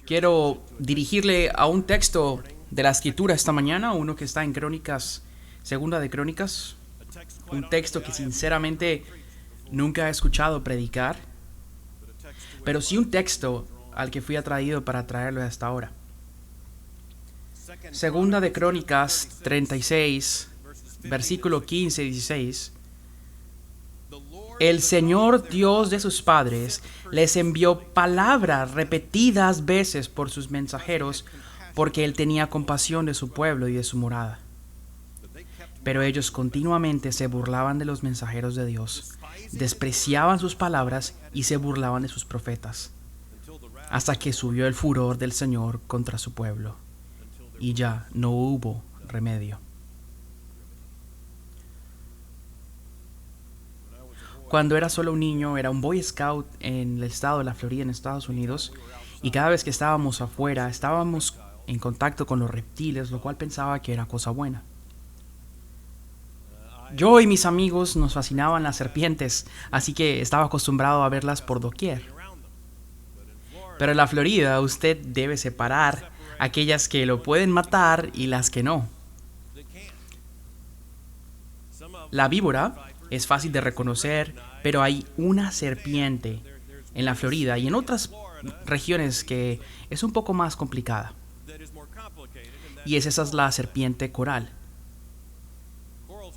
Quiero dirigirle a un texto de la Escritura esta mañana, uno que está en Crónicas, Segunda de Crónicas, un texto que sinceramente nunca he escuchado predicar, pero sí un texto al que fui atraído para traerlo hasta ahora. Segunda de Crónicas 36, versículo 15 y 16. El Señor Dios de sus padres les envió palabras repetidas veces por sus mensajeros, porque Él tenía compasión de su pueblo y de su morada. Pero ellos continuamente se burlaban de los mensajeros de Dios, despreciaban sus palabras y se burlaban de sus profetas, hasta que subió el furor del Señor contra su pueblo, y ya no hubo remedio. Cuando era solo un niño, era un Boy Scout en el estado de la Florida, en Estados Unidos, y cada vez que estábamos afuera, estábamos en contacto con los reptiles, lo cual pensaba que era cosa buena. Yo y mis amigos nos fascinaban las serpientes, así que estaba acostumbrado a verlas por doquier. Pero en la Florida usted debe separar aquellas que lo pueden matar y las que no. La víbora es fácil de reconocer, pero hay una serpiente en la Florida y en otras regiones que es un poco más complicada. Y esa es la serpiente coral.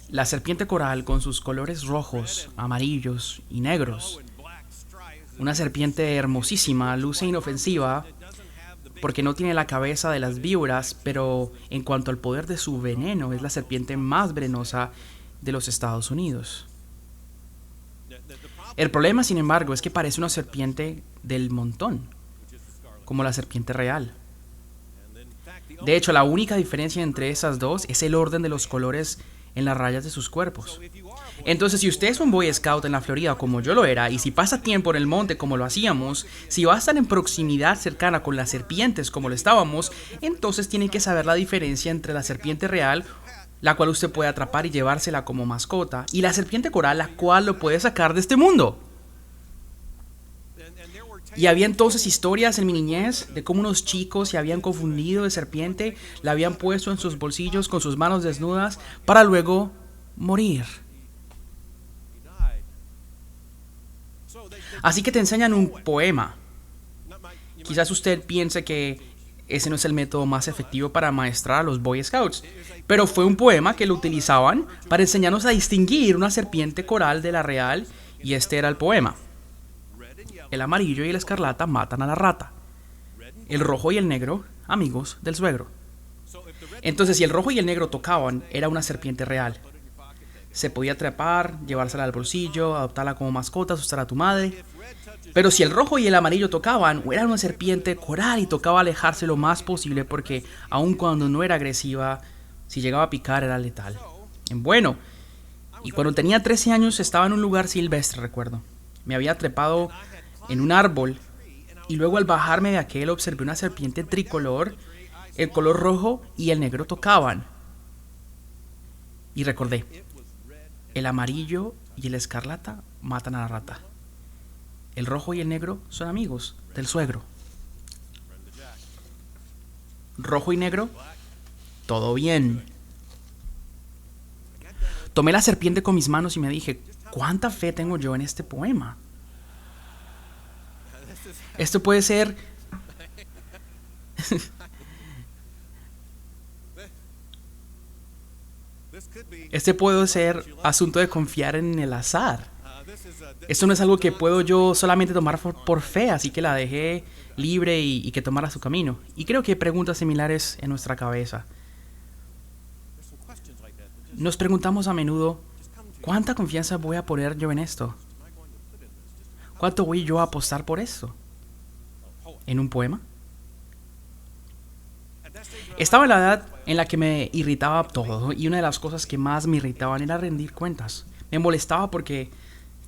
La serpiente coral con sus colores rojos, amarillos y negros. Una serpiente hermosísima, luce inofensiva, porque no tiene la cabeza de las víboras, pero en cuanto al poder de su veneno, es la serpiente más venenosa de los Estados Unidos. El problema, sin embargo, es que parece una serpiente del montón, como la serpiente real. De hecho, la única diferencia entre esas dos es el orden de los colores en las rayas de sus cuerpos. Entonces, si usted es un Boy Scout en la Florida como yo lo era, y si pasa tiempo en el monte como lo hacíamos, si va a estar en proximidad cercana con las serpientes como lo estábamos, entonces tiene que saber la diferencia entre la serpiente real, la cual usted puede atrapar y llevársela como mascota, y la serpiente coral, la cual lo puede sacar de este mundo. Y había entonces historias en mi niñez de cómo unos chicos se habían confundido de serpiente, la habían puesto en sus bolsillos con sus manos desnudas para luego morir. Así que te enseñan un poema. Quizás usted piense que ese no es el método más efectivo para amaestrar a los Boy Scouts, pero fue un poema que lo utilizaban para enseñarnos a distinguir una serpiente coral de la real, y este era el poema. El amarillo y el escarlata matan a la rata. El rojo y el negro, amigos del suegro. Entonces, si el rojo y el negro tocaban, era una serpiente real. Se podía atrapar, llevársela al bolsillo, adoptarla como mascota, asustar a tu madre. Pero si el rojo y el amarillo tocaban, era una serpiente coral y tocaba alejarse lo más posible porque, aun cuando no era agresiva, si llegaba a picar era letal. Bueno, y cuando tenía 13 años estaba en un lugar silvestre, recuerdo. Me había trepado en un árbol y luego al bajarme de aquel observé una serpiente tricolor. El color rojo y el negro tocaban. Y recordé, el amarillo y el escarlata matan a la rata. El rojo y el negro son amigos del suegro. Rojo y negro, todo bien. Tomé la serpiente con mis manos y me dije, ¿cuánta fe tengo yo en este poema? Esto puede ser... Este puede ser asunto de confiar en el azar. Esto no es algo que puedo yo solamente tomar por fe, así que la dejé libre y que tomara su camino. Y creo que hay preguntas similares en nuestra cabeza. Nos preguntamos a menudo, ¿cuánta confianza voy a poner yo en esto? ¿Cuánto voy yo a apostar por esto? ¿En un poema? Estaba en la edad en la que me irritaba todo, y una de las cosas que más me irritaban era rendir cuentas. Me molestaba porque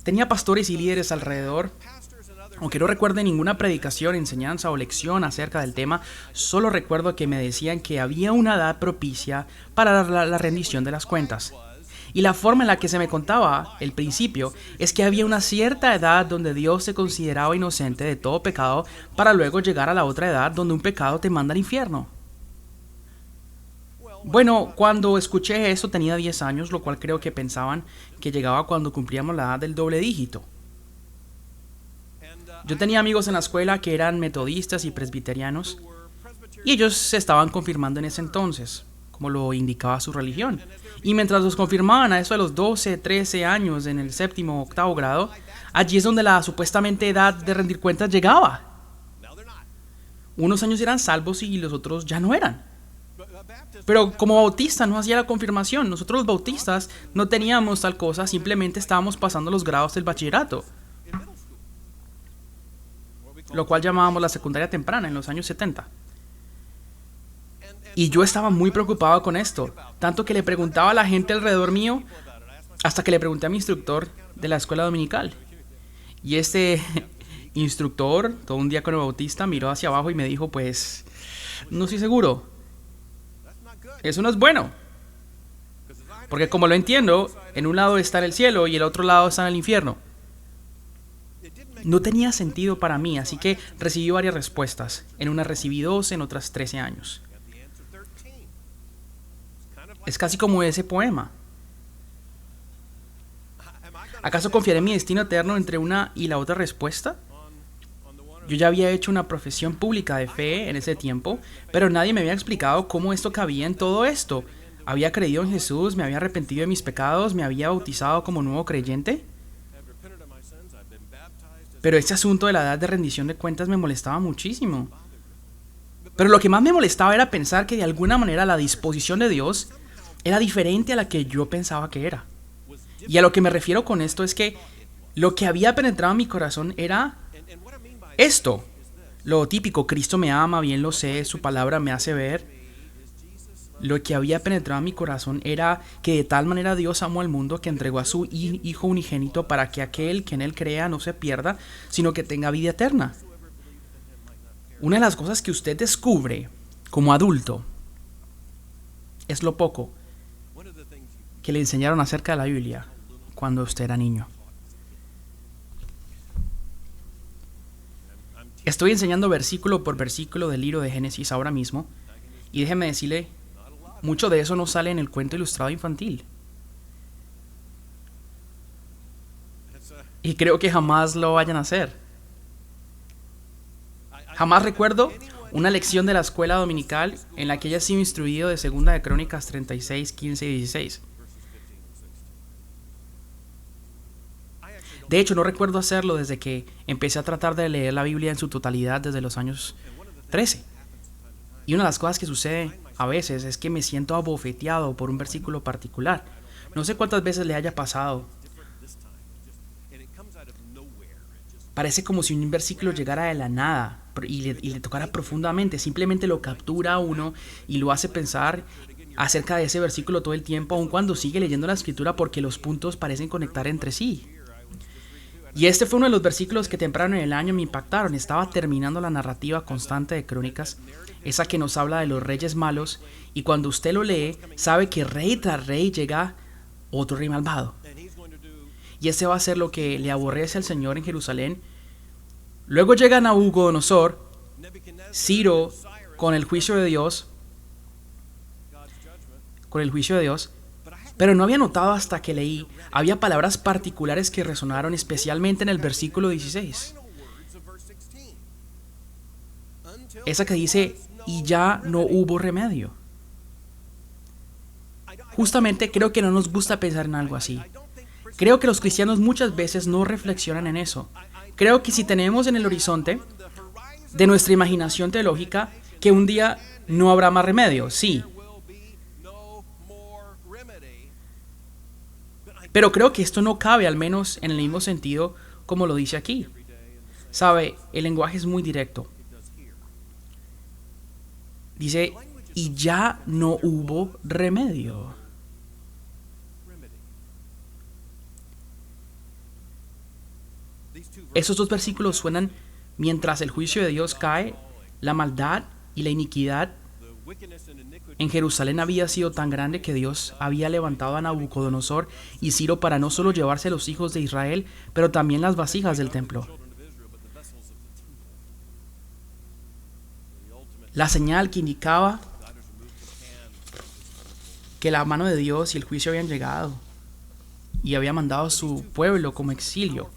tenía pastores y líderes alrededor. Aunque no recuerde ninguna predicación, enseñanza o lección acerca del tema, solo recuerdo que me decían que había una edad propicia para la rendición de las cuentas. Y la forma en la que se me contaba el principio es que había una cierta edad donde Dios se consideraba inocente de todo pecado para luego llegar a la otra edad donde un pecado te manda al infierno. Bueno, cuando escuché eso tenía 10 años, lo cual creo que pensaban que llegaba cuando cumplíamos la edad del doble dígito. Yo tenía amigos en la escuela que eran metodistas y presbiterianos y ellos se estaban confirmando en ese entonces, como lo indicaba su religión. Y mientras los confirmaban a eso de los 12, 13 años en el séptimo, octavo grado, allí es donde la supuestamente edad de rendir cuentas llegaba. Unos años eran salvos y los otros ya no eran. Pero como bautista no hacía la confirmación. Nosotros los bautistas no teníamos tal cosa, simplemente estábamos pasando los grados del bachillerato, lo cual llamábamos la secundaria temprana en los años 70. Y yo estaba muy preocupado con esto, tanto que le preguntaba a la gente alrededor mío, hasta que le pregunté a mi instructor de la escuela dominical. Y este instructor, todo un diácono bautista, miró hacia abajo y me dijo, pues, no estoy seguro. Eso no es bueno. Porque como lo entiendo, en un lado está el cielo y el otro lado está el infierno. No tenía sentido para mí, así que recibí varias respuestas. En una recibí 12, en otras 13 años. Es casi como ese poema. ¿Acaso confiaré en mi destino eterno entre una y la otra respuesta? Yo ya había hecho una profesión pública de fe en ese tiempo, pero nadie me había explicado cómo esto cabía en todo esto. Había creído en Jesús, me había arrepentido de mis pecados, me había bautizado como nuevo creyente. Pero este asunto de la edad de rendición de cuentas me molestaba muchísimo. Pero lo que más me molestaba era pensar que de alguna manera la disposición de Dios era diferente a la que yo pensaba que era. Y a lo que me refiero con esto es que lo que había penetrado en mi corazón era esto. Lo típico, Cristo me ama, bien lo sé, su palabra me hace ver. Lo que había penetrado en mi corazón era que de tal manera Dios amó al mundo que entregó a su Hijo unigénito para que aquel que en él crea no se pierda, sino que tenga vida eterna. Una de las cosas que usted descubre como adulto es lo poco que le enseñaron acerca de la Biblia cuando usted era niño. Estoy enseñando versículo por versículo del libro de Génesis ahora mismo, y déjeme decirle, mucho de eso no sale en el cuento ilustrado infantil. Y creo que jamás lo vayan a hacer. Jamás recuerdo una lección de la escuela dominical en la que haya sido instruido de Segunda de Crónicas 36, 15 y 16. De hecho, no recuerdo hacerlo desde que empecé a tratar de leer la Biblia en su totalidad desde los años 13. Y una de las cosas que sucede a veces es que me siento abofeteado por un versículo particular. No sé cuántas veces le haya pasado. Parece como si un versículo llegara de la nada y le tocara profundamente. Simplemente lo captura a uno y lo hace pensar acerca de ese versículo todo el tiempo, aun cuando sigue leyendo la escritura, porque los puntos parecen conectar entre sí. Y este fue uno de los versículos que temprano en el año me impactaron. Estaba terminando la narrativa constante de Crónicas, esa que nos habla de los reyes malos, y cuando usted lo lee, sabe que rey tras rey llega otro rey malvado. Y ese va a ser lo que le aborrece al Señor en Jerusalén. Luego llega Nabucodonosor, Ciro, con el juicio de Dios, pero no había notado hasta que leí, había palabras particulares que resonaron especialmente en el versículo 16. Esa que dice, y ya no hubo remedio. Justamente creo que no nos gusta pensar en algo así. Creo que los cristianos muchas veces no reflexionan en eso. Creo que si tenemos en el horizonte de nuestra imaginación teológica que un día no habrá más remedio, sí. Pero creo que esto no cabe, al menos en el mismo sentido como lo dice aquí. Sabe, el lenguaje es muy directo. Dice, y ya no hubo remedio. Esos dos versículos suenan mientras el juicio de Dios cae, la maldad y la iniquidad En Jerusalén había sido tan grande que Dios había levantado a Nabucodonosor y Ciro para no solo llevarse a los hijos de Israel, pero también las vasijas del templo. La señal que indicaba que la mano de Dios y el juicio habían llegado y había mandado a su pueblo como exilio.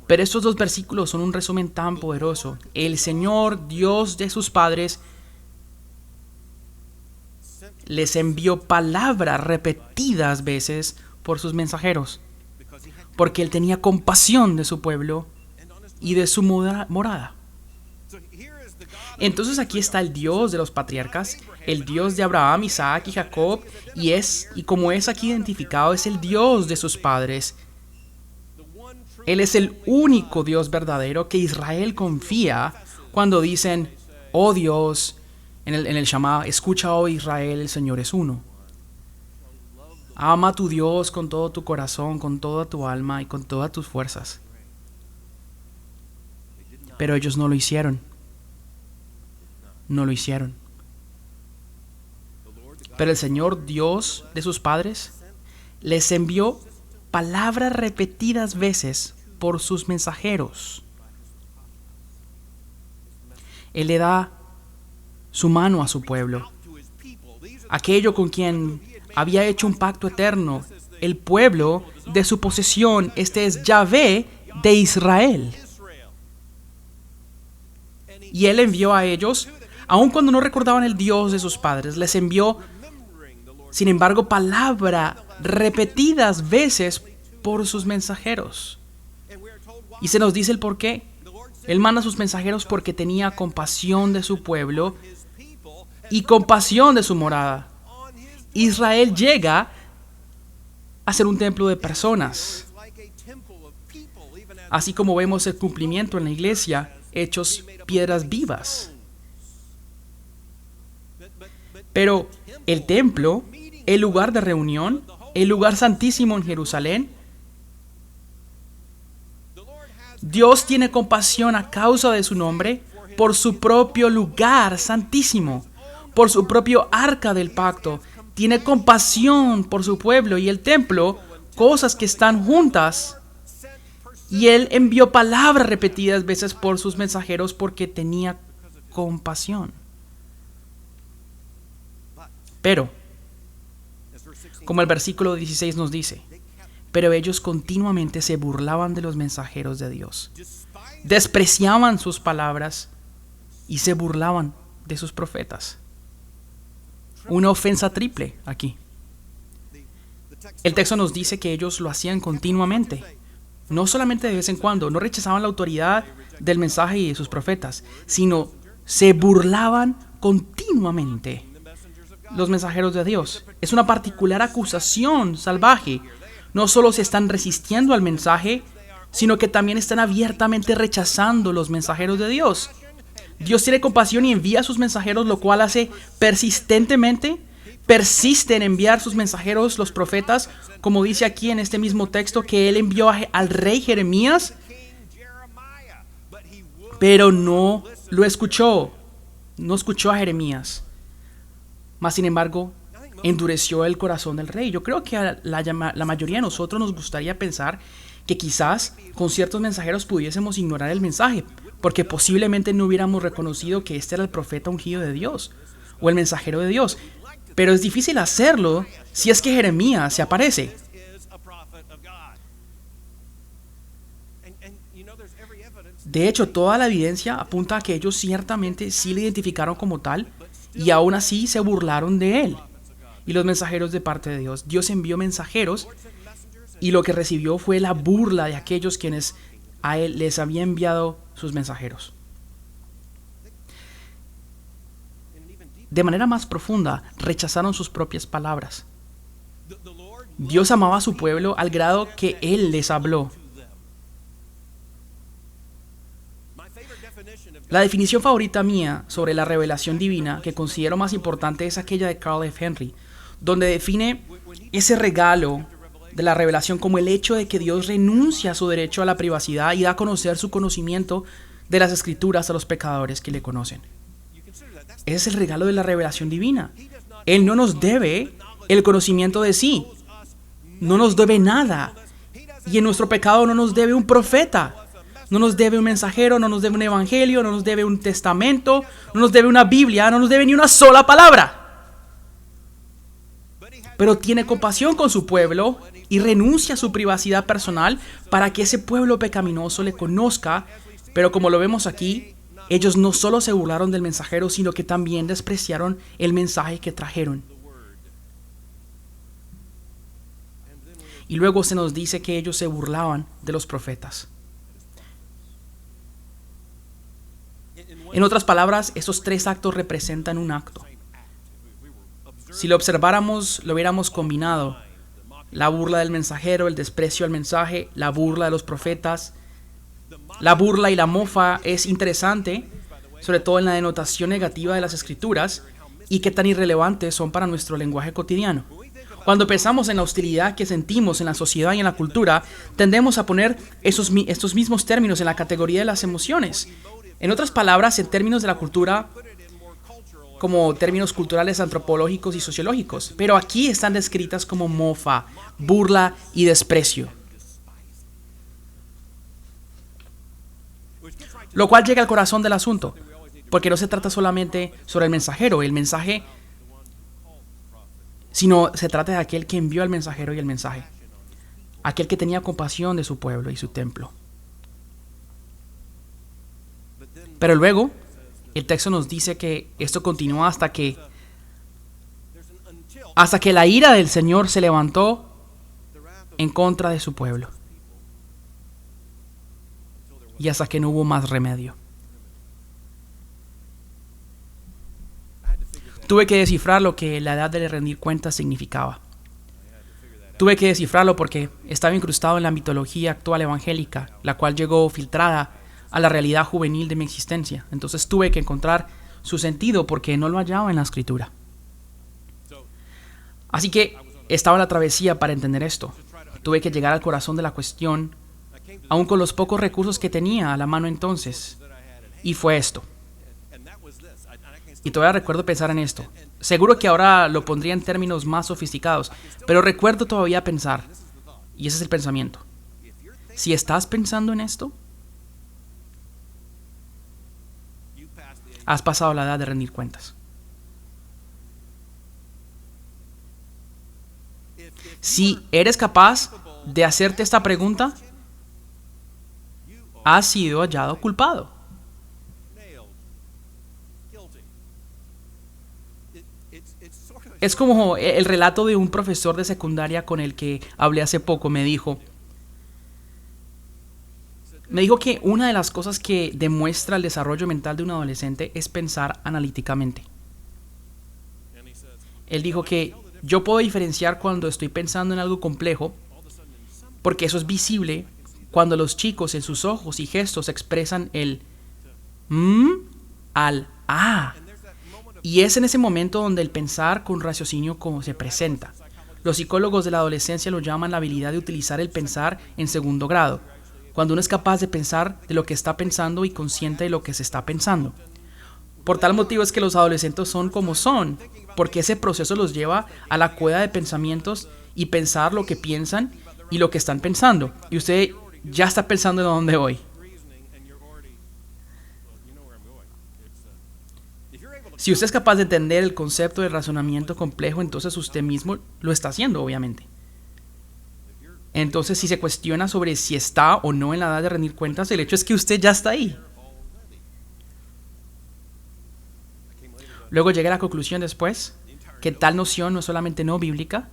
Pero estos dos versículos son un resumen tan poderoso. El Señor, Dios de sus padres, les envió palabras repetidas veces por sus mensajeros, porque Él tenía compasión de su pueblo y de su morada. Entonces aquí está el Dios de los patriarcas, el Dios de Abraham, Isaac y Jacob, y como es aquí identificado, es el Dios de sus padres. Él es el único Dios verdadero que Israel confía cuando dicen, oh Dios, en el Shama, escucha, oh Israel, el Señor es uno. Ama a tu Dios con todo tu corazón, con toda tu alma y con todas tus fuerzas. Pero ellos no lo hicieron. No lo hicieron. Pero el Señor Dios de sus padres les envió palabras repetidas veces por sus mensajeros. Él le da su mano a su pueblo, aquello con quien había hecho un pacto eterno, el pueblo de su posesión. Este es Yahvé de Israel. Y Él envió a ellos, aun cuando no recordaban el Dios de sus padres, les envió, sin embargo, palabra repetidas veces por sus mensajeros. Y se nos dice el por qué. Él manda a sus mensajeros porque tenía compasión de su pueblo y compasión de su morada. Israel llega a ser un templo de personas. Así como vemos el cumplimiento en la iglesia, hechos piedras vivas. Pero el templo, el lugar de reunión, el lugar santísimo en Jerusalén, Dios tiene compasión a causa de su nombre por su propio lugar santísimo, por su propio arca del pacto. Tiene compasión por su pueblo y el templo, cosas que están juntas. Y Él envió palabras repetidas veces por sus mensajeros porque tenía compasión. Pero, como el versículo 16 nos dice, pero ellos continuamente se burlaban de los mensajeros de Dios, despreciaban sus palabras y se burlaban de sus profetas. Una ofensa triple aquí. El texto nos dice que ellos lo hacían continuamente, no solamente de vez en cuando, no rechazaban la autoridad del mensaje y de sus profetas, sino se burlaban continuamente los mensajeros de Dios. Es una particular acusación salvaje. No solo se están resistiendo al mensaje, sino que también están abiertamente rechazando los mensajeros de Dios. Dios tiene compasión y envía a sus mensajeros, lo cual hace persiste en enviar sus mensajeros, los profetas, como dice aquí en este mismo texto, que Él envió al rey Jeremías, pero no lo escuchó. No escuchó a Jeremías. Mas, sin embargo, endureció el corazón del rey. Yo creo que a la mayoría de nosotros nos gustaría pensar que quizás con ciertos mensajeros pudiésemos ignorar el mensaje, porque posiblemente no hubiéramos reconocido que este era el profeta ungido de Dios o el mensajero de Dios. Pero es difícil hacerlo si es que Jeremías se aparece. De hecho, toda la evidencia apunta a que ellos ciertamente sí le identificaron como tal y aún así se burlaron de él. Y los mensajeros de parte de Dios. Dios envió mensajeros y lo que recibió fue la burla de aquellos quienes a él les había enviado sus mensajeros. De manera más profunda, rechazaron sus propias palabras. Dios amaba a su pueblo al grado que Él les habló. La definición favorita mía sobre la revelación divina que considero más importante es aquella de Carl F. Henry, donde define ese regalo de la revelación como el hecho de que Dios renuncia a su derecho a la privacidad y da a conocer su conocimiento de las Escrituras a los pecadores que le conocen. Ese es el regalo de la revelación divina. Él no nos debe el conocimiento de sí. No nos debe nada. Y en nuestro pecado no nos debe un profeta. No nos debe un mensajero, no nos debe un evangelio, no nos debe un testamento, no nos debe una Biblia, no nos debe ni una sola palabra. Pero tiene compasión con su pueblo y renuncia a su privacidad personal para que ese pueblo pecaminoso le conozca. Pero como lo vemos aquí, ellos no solo se burlaron del mensajero, sino que también despreciaron el mensaje que trajeron. Y luego se nos dice que ellos se burlaban de los profetas. En otras palabras, esos tres actos representan un acto. Si lo observáramos, lo hubiéramos combinado. La burla del mensajero, el desprecio al mensaje, la burla de los profetas. La burla y la mofa es interesante, sobre todo en la denotación negativa de las escrituras, y qué tan irrelevantes son para nuestro lenguaje cotidiano. Cuando pensamos en la hostilidad que sentimos en la sociedad y en la cultura, tendemos a poner estos mismos términos en la categoría de las emociones. En otras palabras, en términos de la cultura, como términos culturales, antropológicos y sociológicos. Pero aquí están descritas como mofa, burla y desprecio. Lo cual llega al corazón del asunto, porque no se trata solamente sobre el mensajero, sino se trata de aquel que envió al mensajero y el mensaje, aquel que tenía compasión de su pueblo y su templo. Pero luego, el texto nos dice que esto continúa hasta que la ira del Señor se levantó en contra de su pueblo. Y hasta que no hubo más remedio. Tuve que descifrar lo que la edad de rendir cuentas significaba. Tuve que descifrarlo porque estaba incrustado en la mitología actual evangélica, la cual llegó filtrada a la realidad juvenil de mi existencia. Entonces tuve que encontrar su sentido porque no lo hallaba en la escritura. Así que estaba en la travesía para entender esto. Tuve que llegar al corazón de la cuestión, aun con los pocos recursos que tenía a la mano entonces. Y fue esto. Y todavía recuerdo pensar en esto. Seguro que ahora lo pondría en términos más sofisticados, pero recuerdo todavía pensar, y ese es el pensamiento. Si estás pensando en esto, has pasado la edad de rendir cuentas. Si eres capaz de hacerte esta pregunta, has sido hallado culpado. Es como el relato de un profesor de secundaria con el que hablé hace poco. Me dijo que una de las cosas que demuestra el desarrollo mental de un adolescente es pensar analíticamente. Él dijo que yo puedo diferenciar cuando estoy pensando en algo complejo, porque eso es visible cuando los chicos en sus ojos y gestos expresan el al a. Y es en ese momento donde el pensar con raciocinio como se presenta. Los psicólogos de la adolescencia lo llaman la habilidad de utilizar el pensar en segundo grado, cuando uno es capaz de pensar de lo que está pensando y consciente de lo que se está pensando. Por tal motivo es que los adolescentes son como son, porque ese proceso los lleva a la cueva de pensamientos y pensar lo que piensan y lo que están pensando. Y usted ya está pensando en dónde voy. Si usted es capaz de entender el concepto de razonamiento complejo, entonces usted mismo lo está haciendo, obviamente. Entonces, si se cuestiona sobre si está o no en la edad de rendir cuentas, el hecho es que usted ya está ahí. Luego llegué a la conclusión después que tal noción no es solamente no bíblica,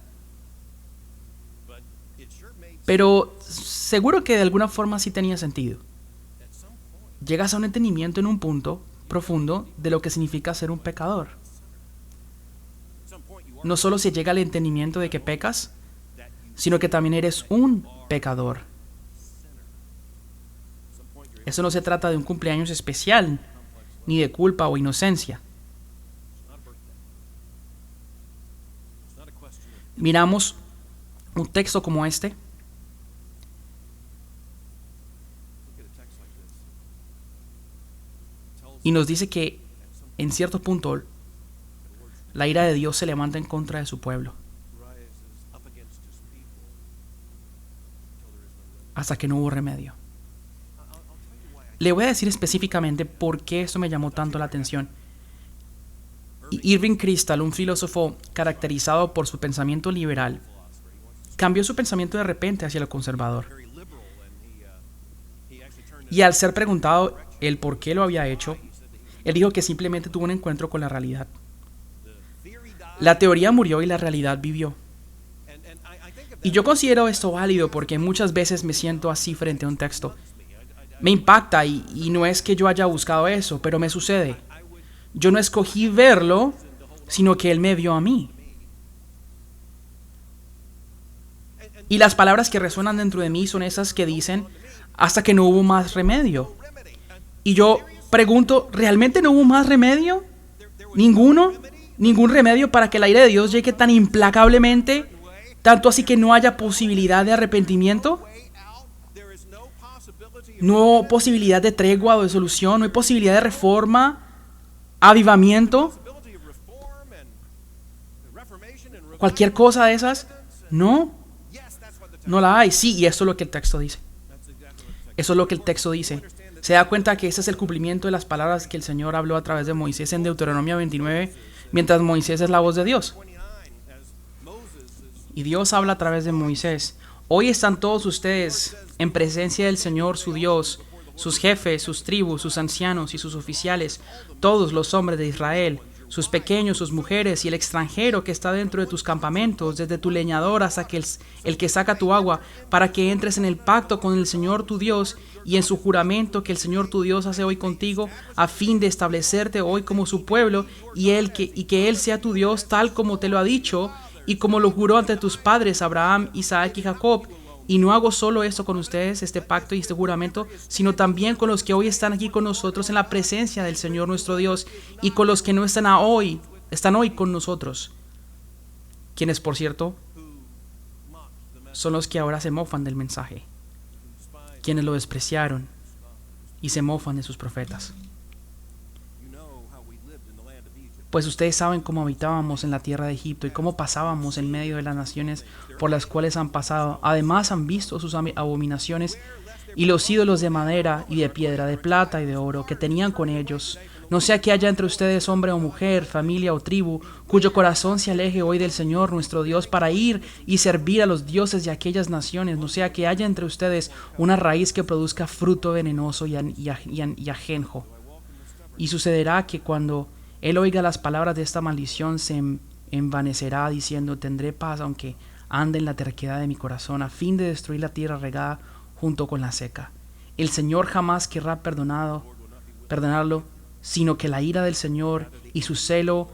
pero seguro que de alguna forma sí tenía sentido. Llegas a un entendimiento en un punto profundo de lo que significa ser un pecador. No solo se llega al entendimiento de que pecas, sino que también eres un pecador. Eso no se trata de un cumpleaños especial, ni de culpa o inocencia. Miramos un texto como este y nos dice que en cierto punto, la ira de Dios se levanta en contra de su pueblo, hasta que no hubo remedio. Le voy a decir específicamente por qué esto me llamó tanto la atención. Irving Kristol, un filósofo caracterizado por su pensamiento liberal, cambió su pensamiento de repente hacia lo conservador. Y al ser preguntado el por qué lo había hecho, él dijo que simplemente tuvo un encuentro con la realidad. La teoría murió y la realidad vivió. Y yo considero esto válido porque muchas veces me siento así frente a un texto. Me impacta y no es que yo haya buscado eso, pero me sucede. Yo no escogí verlo, sino que Él me vio a mí. Y las palabras que resuenan dentro de mí son esas que dicen, hasta que no hubo más remedio. Y yo pregunto, ¿realmente no hubo más remedio? ¿Ninguno? ¿Ningún remedio para que la ira de Dios llegue tan implacablemente, tanto así que no haya posibilidad de arrepentimiento? No hay posibilidad de tregua o de solución, no hay posibilidad de reforma, avivamiento, cualquier cosa de esas. No la hay. Sí, y eso es lo que el texto dice. Eso es lo que el texto dice. Se da cuenta que ese es el cumplimiento de las palabras que el Señor habló a través de Moisés en Deuteronomio 29, mientras Moisés es la voz de Dios. Y Dios habla a través de Moisés. Hoy están todos ustedes en presencia del Señor su Dios, sus jefes, sus tribus, sus ancianos y sus oficiales, todos los hombres de Israel, sus pequeños, sus mujeres y el extranjero que está dentro de tus campamentos, desde tu leñador hasta que el que saca tu agua, para que entres en el pacto con el Señor tu Dios y en su juramento que el Señor tu Dios hace hoy contigo, a fin de establecerte hoy como su pueblo y que Él sea tu Dios tal como te lo ha dicho y como lo juró ante tus padres Abraham, Isaac y Jacob. Y no hago solo esto con ustedes, este pacto y este juramento, sino también con los que hoy están aquí con nosotros en la presencia del Señor nuestro Dios y con los que no están hoy con nosotros, quienes por cierto son los que ahora se mofan del mensaje, quienes lo despreciaron y se mofan de sus profetas. Pues ustedes saben cómo habitábamos en la tierra de Egipto y cómo pasábamos en medio de las naciones por las cuales han pasado. Además han visto sus abominaciones y los ídolos de madera y de piedra, de plata y de oro que tenían con ellos. No sea que haya entre ustedes hombre o mujer, familia o tribu, cuyo corazón se aleje hoy del Señor nuestro Dios para ir y servir a los dioses de aquellas naciones. No sea que haya entre ustedes una raíz que produzca fruto venenoso y ajenjo. Y sucederá que cuando Él oiga las palabras de esta maldición, se envanecerá diciendo, tendré paz aunque ande en la terquedad de mi corazón, a fin de destruir la tierra regada junto con la seca. El Señor jamás querrá perdonarlo, sino que la ira del Señor y su celo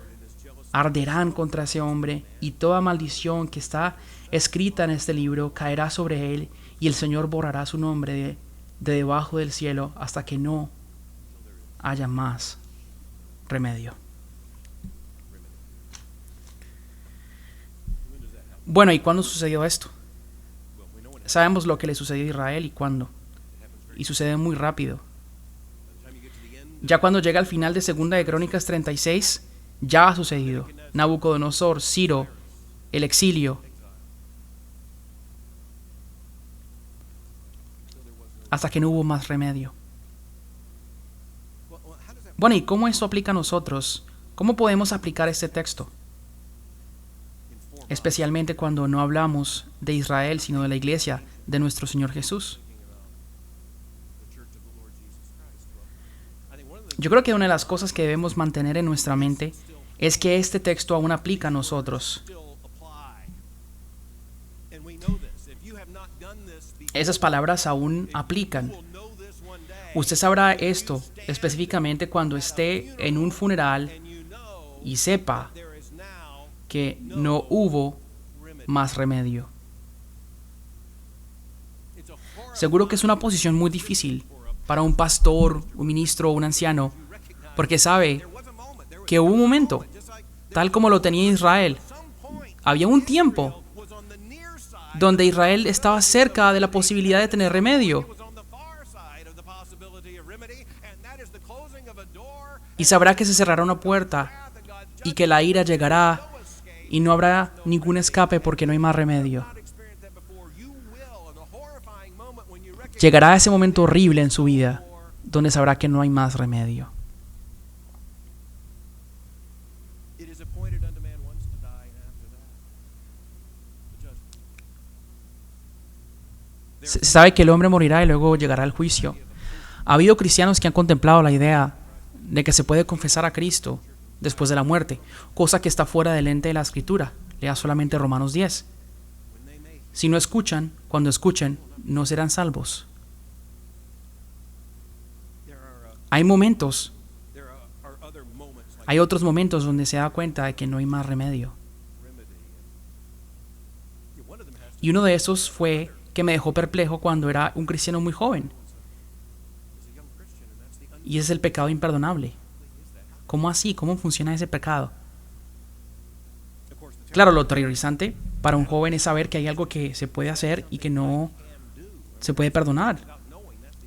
arderán contra ese hombre, y toda maldición que está escrita en este libro caerá sobre él, y el Señor borrará su nombre de debajo del cielo hasta que no haya más remedio. Bueno, ¿y cuándo sucedió esto? Sabemos lo que le sucedió a Israel y cuándo. Y sucede muy rápido. Ya cuando llega al final de Segunda de Crónicas 36, ya ha sucedido. Nabucodonosor, Ciro, el exilio. Hasta que no hubo más remedio. Bueno, ¿y cómo esto aplica a nosotros? ¿Cómo podemos aplicar este texto? Especialmente cuando no hablamos de Israel, sino de la iglesia de nuestro Señor Jesús. Yo creo que una de las cosas que debemos mantener en nuestra mente es que este texto aún aplica a nosotros. Esas palabras aún aplican. Usted sabrá esto específicamente cuando esté en un funeral y sepa que no hubo más remedio. Seguro que es una posición muy difícil para un pastor, un ministro o un anciano, porque sabe que hubo un momento, tal como lo tenía Israel. Había un tiempo donde Israel estaba cerca de la posibilidad de tener remedio. Y sabrá que se cerrará una puerta y que la ira llegará y no habrá ningún escape porque no hay más remedio. Llegará ese momento horrible en su vida donde sabrá que no hay más remedio. Se sabe que el hombre morirá y luego llegará el juicio. Ha habido cristianos que han contemplado la idea de que se puede confesar a Cristo después de la muerte, cosa que está fuera del ente de la Escritura. Lea solamente Romanos 10. Si no escuchan, cuando escuchen, no serán salvos. Hay otros momentos donde se da cuenta de que no hay más remedio. Y uno de esos fue que me dejó perplejo cuando era un cristiano muy joven. Y es el pecado imperdonable. ¿Cómo así? ¿Cómo funciona ese pecado? Claro, lo aterrorizante para un joven es saber que hay algo que se puede hacer y que no se puede perdonar.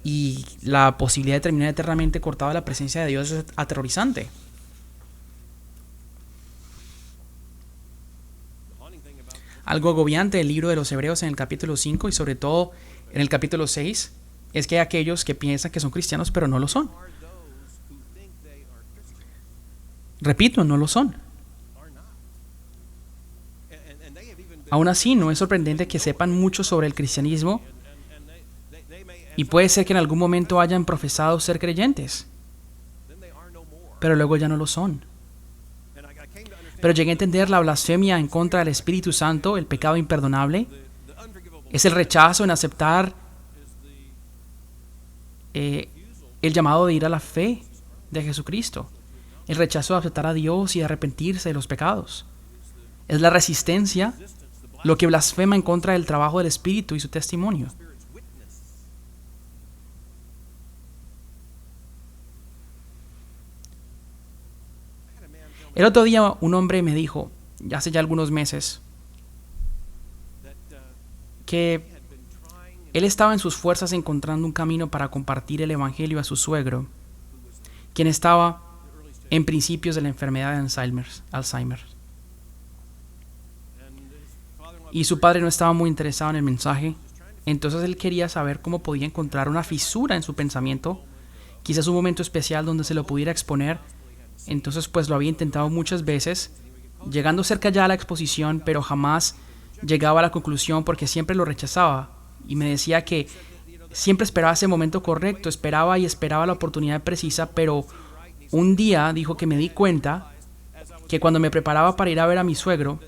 Y la posibilidad de terminar eternamente cortado de la presencia de Dios es aterrorizante. Algo agobiante del libro de los Hebreos en el capítulo 5 y sobre todo en el capítulo 6 es que hay aquellos que piensan que son cristianos pero no lo son. Repito, no lo son. Aún así, no es sorprendente que sepan mucho sobre el cristianismo y puede ser que en algún momento hayan profesado ser creyentes, pero luego ya no lo son. Pero llegué a entender la blasfemia en contra del Espíritu Santo, el pecado imperdonable, es el rechazo en aceptar el llamado de ir a la fe de Jesucristo, el rechazo de aceptar a Dios y de arrepentirse de los pecados. Es la resistencia, lo que blasfema en contra del trabajo del Espíritu y su testimonio. El otro día un hombre me dijo, hace ya algunos meses, que él estaba en sus fuerzas encontrando un camino para compartir el evangelio a su suegro, quien estaba en principios de la enfermedad de Alzheimer. Y su padre no estaba muy interesado en el mensaje, entonces él quería saber cómo podía encontrar una fisura en su pensamiento, quizás un momento especial donde se lo pudiera exponer. Entonces pues lo había intentado muchas veces, llegando cerca ya a la exposición, pero jamás llegaba a la conclusión porque siempre lo rechazaba. Y me decía que siempre esperaba ese momento correcto, esperaba y esperaba la oportunidad precisa, pero un día dijo que me di cuenta que cuando me preparaba para ir a ver a mi suegro,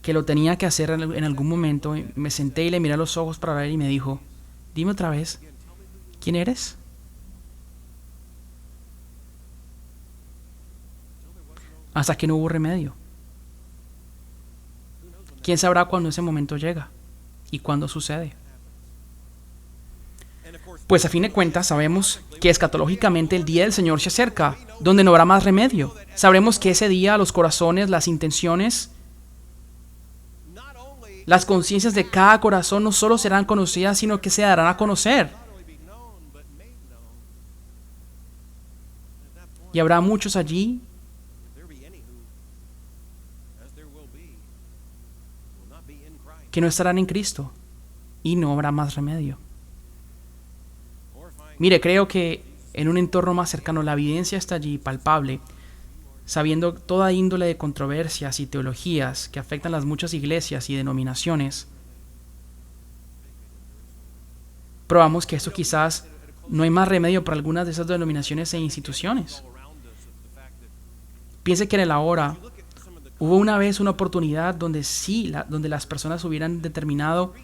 que lo tenía que hacer en algún momento, me senté y le miré a los ojos para ver y me dijo, dime otra vez, ¿quién eres? Hasta que no hubo remedio. ¿Quién sabrá cuándo ese momento llega y cuándo sucede? Pues a fin de cuentas sabemos que escatológicamente el día del Señor se acerca, donde no habrá más remedio. Sabremos que ese día los corazones, las intenciones, las conciencias de cada corazón no solo serán conocidas, sino que se darán a conocer. Y habrá muchos allí que no estarán en Cristo y no habrá más remedio. Mire, creo que en un entorno más cercano la evidencia está allí, palpable, sabiendo toda índole de controversias y teologías que afectan las muchas iglesias y denominaciones. Probamos que esto quizás no hay más remedio para algunas de esas denominaciones e instituciones. Piense que en el ahora hubo una vez una oportunidad donde donde las personas hubieran determinado,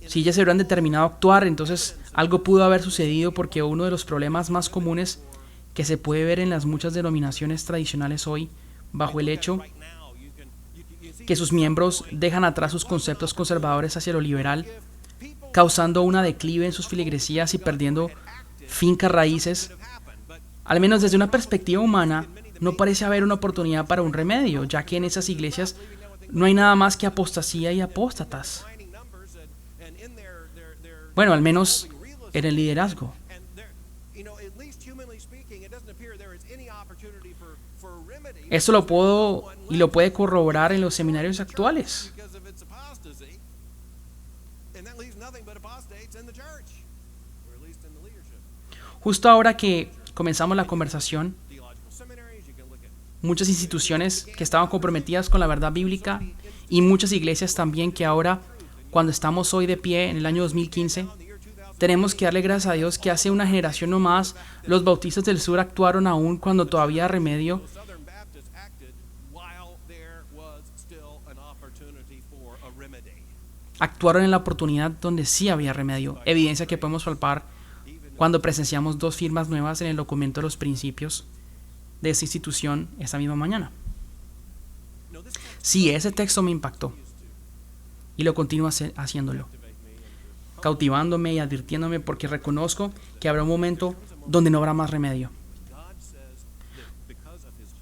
si ellas se hubieran determinado a actuar, entonces algo pudo haber sucedido, porque uno de los problemas más comunes que se puede ver en las muchas denominaciones tradicionales hoy, bajo el hecho que sus miembros dejan atrás sus conceptos conservadores hacia lo liberal, causando una declive en sus feligresías y perdiendo fincas raíces, al menos desde una perspectiva humana, no parece haber una oportunidad para un remedio, ya que en esas iglesias no hay nada más que apostasía y apóstatas. Bueno, al menos en el liderazgo. Esto lo puedo y lo puede corroborar en los seminarios actuales. Justo ahora que comenzamos la conversación, muchas instituciones que estaban comprometidas con la verdad bíblica y muchas iglesias también que ahora, cuando estamos hoy de pie en el año 2015, tenemos que darle gracias a Dios que hace una generación o más los bautistas del sur actuaron aún cuando todavía había remedio. Actuaron en la oportunidad donde sí había remedio, evidencia que podemos palpar cuando presenciamos 2 firmas nuevas en el documento de los principios de esta institución esta misma mañana. Sí, ese texto me impactó y lo continúo haciéndolo, cautivándome y advirtiéndome porque reconozco que habrá un momento donde no habrá más remedio.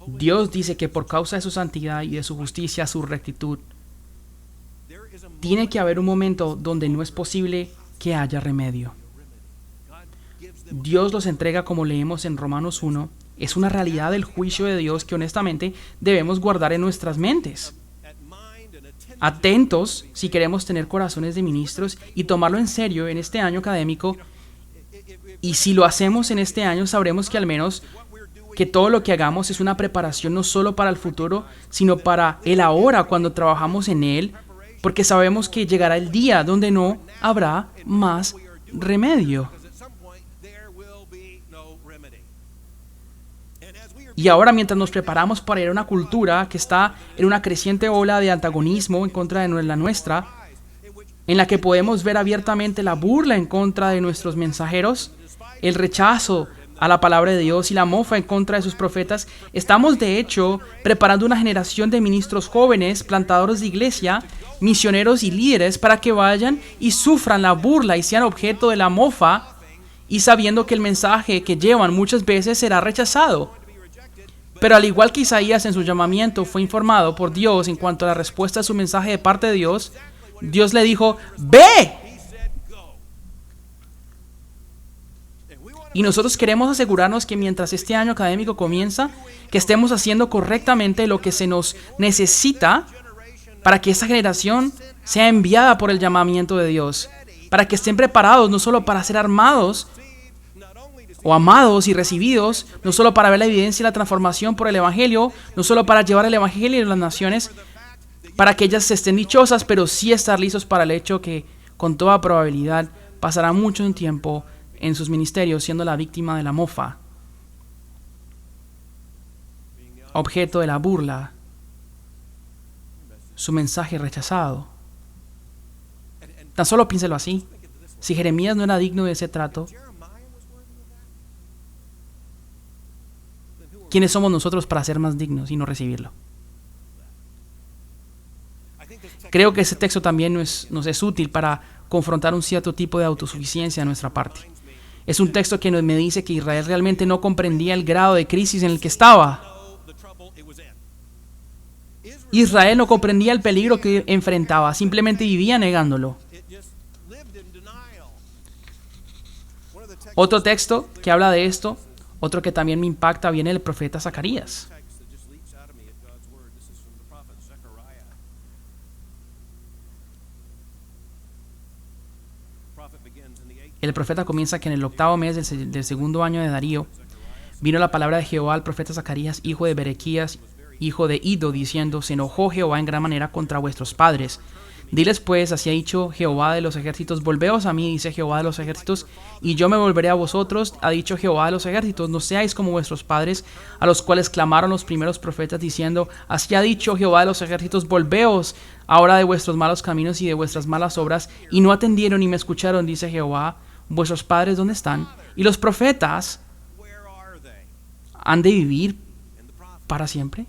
Dios dice que por causa de su santidad y de su justicia, su rectitud, tiene que haber un momento donde no es posible que haya remedio. Dios los entrega, como leemos en Romanos 1, es una realidad del juicio de Dios que honestamente debemos guardar en nuestras mentes. Atentos si queremos tener corazones de ministros y tomarlo en serio en este año académico. Y si lo hacemos en este año, sabremos que al menos que todo lo que hagamos es una preparación no solo para el futuro, sino para el ahora cuando trabajamos en él, porque sabemos que llegará el día donde no habrá más remedio. Y ahora, mientras nos preparamos para ir a una cultura que está en una creciente ola de antagonismo en contra de la nuestra, en la que podemos ver abiertamente la burla en contra de nuestros mensajeros, el rechazo a la palabra de Dios y la mofa en contra de sus profetas, estamos de hecho preparando una generación de ministros jóvenes, plantadores de iglesia, misioneros y líderes para que vayan y sufran la burla y sean objeto de la mofa, y sabiendo que el mensaje que llevan muchas veces será rechazado. Pero al igual que Isaías en su llamamiento fue informado por Dios en cuanto a la respuesta a su mensaje de parte de Dios, Dios le dijo, ¡ve! Y nosotros queremos asegurarnos que mientras este año académico comienza, que estemos haciendo correctamente lo que se nos necesita para que esta generación sea enviada por el llamamiento de Dios, para que estén preparados no solo para ser armados o amados y recibidos, no solo para ver la evidencia y la transformación por el Evangelio, no solo para llevar el Evangelio a las naciones, para que ellas estén dichosas, pero sí estar listos para el hecho que, con toda probabilidad, pasará mucho tiempo en sus ministerios siendo la víctima de la mofa, objeto de la burla, su mensaje rechazado. Tan solo piénselo así. Si Jeremías no era digno de ese trato, ¿quiénes somos nosotros para ser más dignos y no recibirlo? Creo que ese texto también nos es útil para confrontar un cierto tipo de autosuficiencia de nuestra parte. Es un texto que me dice que Israel realmente no comprendía el grado de crisis en el que estaba. Israel no comprendía el peligro que enfrentaba, simplemente vivía negándolo. Otro texto que habla de esto, otro que también me impacta, viene del profeta Zacarías. El profeta comienza que en el 8º mes del segundo año de Darío vino la palabra de Jehová al profeta Zacarías, hijo de Berequías, hijo de Ido, diciendo: se enojó Jehová en gran manera contra vuestros padres. Diles pues, así ha dicho Jehová de los ejércitos: volveos a mí, dice Jehová de los ejércitos, y yo me volveré a vosotros, ha dicho Jehová de los ejércitos. No seáis como vuestros padres, a los cuales clamaron los primeros profetas, diciendo: así ha dicho Jehová de los ejércitos, volveos ahora de vuestros malos caminos y de vuestras malas obras, y no atendieron ni me escucharon, dice Jehová. ¿Vuestros padres dónde están? Y los profetas han de vivir para siempre.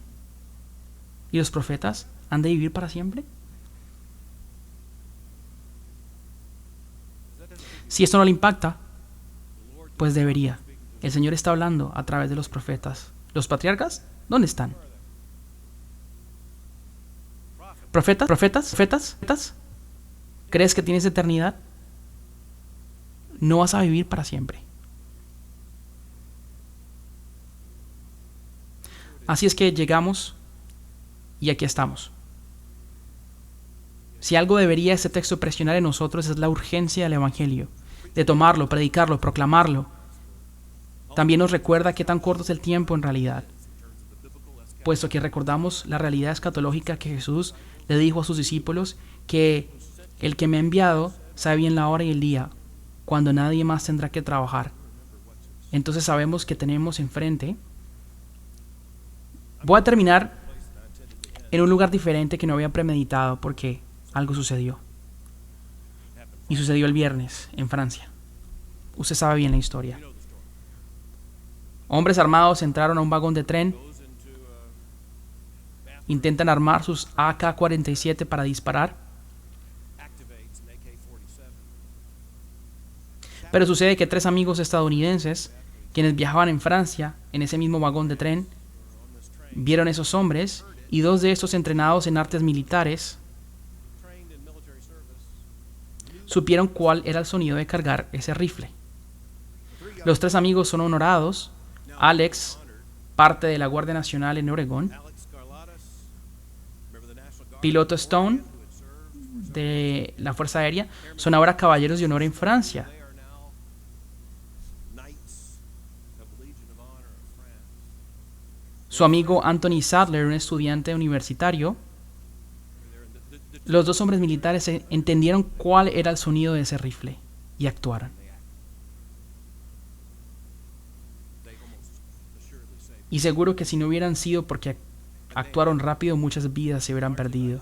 ¿Y los profetas han de vivir para siempre? Si esto no le impacta, pues debería. El Señor está hablando a través de los profetas. ¿Los patriarcas? ¿Dónde están? ¿Profetas? ¿Profetas? ¿Profetas? ¿Profetas? ¿Crees que tienes eternidad? No vas a vivir para siempre. Así es que llegamos y aquí estamos. Si algo debería este texto presionar en nosotros es la urgencia del Evangelio, de tomarlo, predicarlo, proclamarlo. También nos recuerda qué tan corto es el tiempo en realidad, puesto que recordamos la realidad escatológica que Jesús le dijo a sus discípulos, que el que me ha enviado sabe bien la hora y el día, cuando nadie más tendrá que trabajar. Entonces sabemos que tenemos enfrente. Voy a terminar en un lugar diferente que no había premeditado porque algo sucedió. Y sucedió el viernes en Francia. Usted sabe bien la historia. Hombres armados entraron a un vagón de tren, intentan armar sus AK-47 para disparar, pero sucede que 3 amigos estadounidenses, quienes viajaban en Francia en ese mismo vagón de tren, vieron esos hombres, y 2 de estos entrenados en artes militares supieron cuál era el sonido de cargar ese rifle. Los 3 amigos son honorados. Alex, parte de la Guardia Nacional en Oregón; piloto Stone, de la Fuerza Aérea, son ahora caballeros de honor en Francia. Su amigo Anthony Sadler, un estudiante universitario. Los 2 hombres militares entendieron cuál era el sonido de ese rifle y actuaron. Y seguro que si no hubieran sido porque actuaron rápido, muchas vidas se hubieran perdido.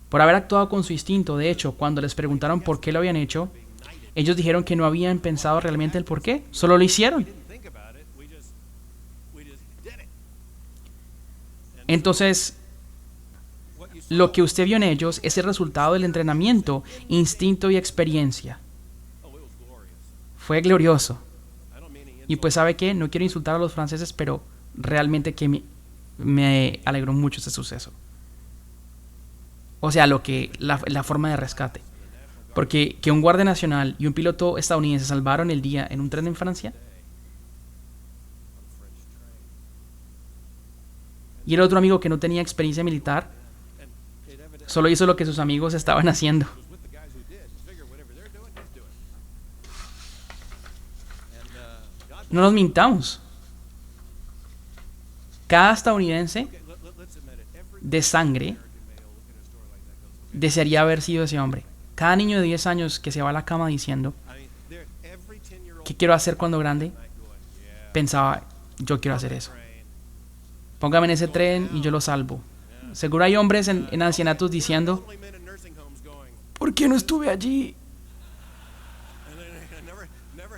Por haber actuado con su instinto, de hecho, cuando les preguntaron por qué lo habían hecho, ellos dijeron que no habían pensado realmente el por qué, solo lo hicieron. Entonces, lo que usted vio en ellos es el resultado del entrenamiento, instinto y experiencia. Fue glorioso. Y pues, ¿sabe qué? No quiero insultar a los franceses, pero realmente que me alegró mucho este suceso. O sea, la forma de rescate. Porque que un guardia nacional y un piloto estadounidense salvaron el día en un tren en Francia. Y el otro amigo, que no tenía experiencia militar, solo hizo lo que sus amigos estaban haciendo. No nos mintamos. Cada estadounidense de sangre desearía haber sido ese hombre. Cada niño de 10 años que se va a la cama diciendo, ¿qué quiero hacer cuando grande?, pensaba, yo quiero hacer eso. Póngame en ese tren y yo lo salvo. Seguro hay hombres en ancianatos diciendo, ¿por qué no estuve allí?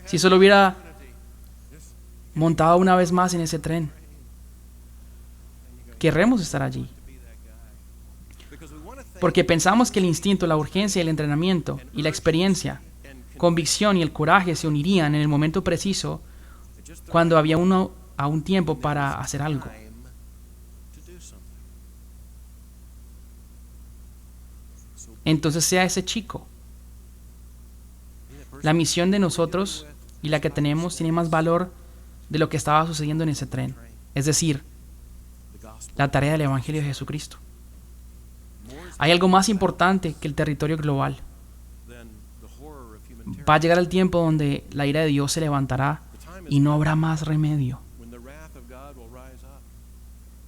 Si solo hubiera montado una vez más en ese tren. Querremos estar allí. Porque pensamos que el instinto, la urgencia, el entrenamiento y la experiencia, convicción y el coraje se unirían en el momento preciso, cuando había aún tiempo para hacer algo. Entonces sea ese chico. La misión de nosotros y la que tenemos tiene más valor de lo que estaba sucediendo en ese tren. Es decir, la tarea del Evangelio de Jesucristo. Hay algo más importante que el territorio global. Va a llegar el tiempo donde la ira de Dios se levantará y no habrá más remedio.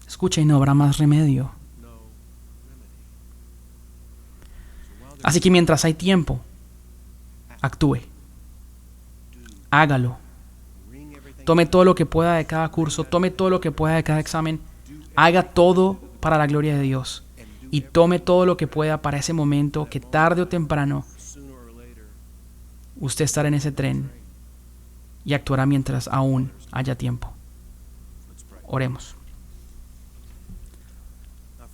Escucha, y no habrá más remedio. Así que mientras hay tiempo, actúe. Hágalo. Tome todo lo que pueda de cada curso, tome todo lo que pueda de cada examen. Haga todo para la gloria de Dios. Y tome todo lo que pueda para ese momento que tarde o temprano usted estará en ese tren y actuará mientras aún haya tiempo. Oremos.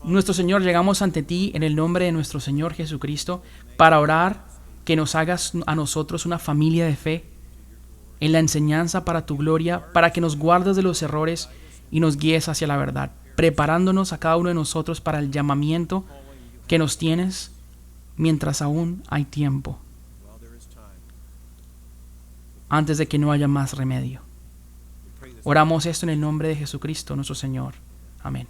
Nuestro Señor, llegamos ante ti en el nombre de nuestro Señor Jesucristo para orar que nos hagas a nosotros una familia de fe en la enseñanza para tu gloria, para que nos guardes de los errores y nos guíes hacia la verdad, preparándonos a cada uno de nosotros para el llamamiento que nos tienes mientras aún hay tiempo, antes de que no haya más remedio. Oramos esto en el nombre de Jesucristo, nuestro Señor. Amén.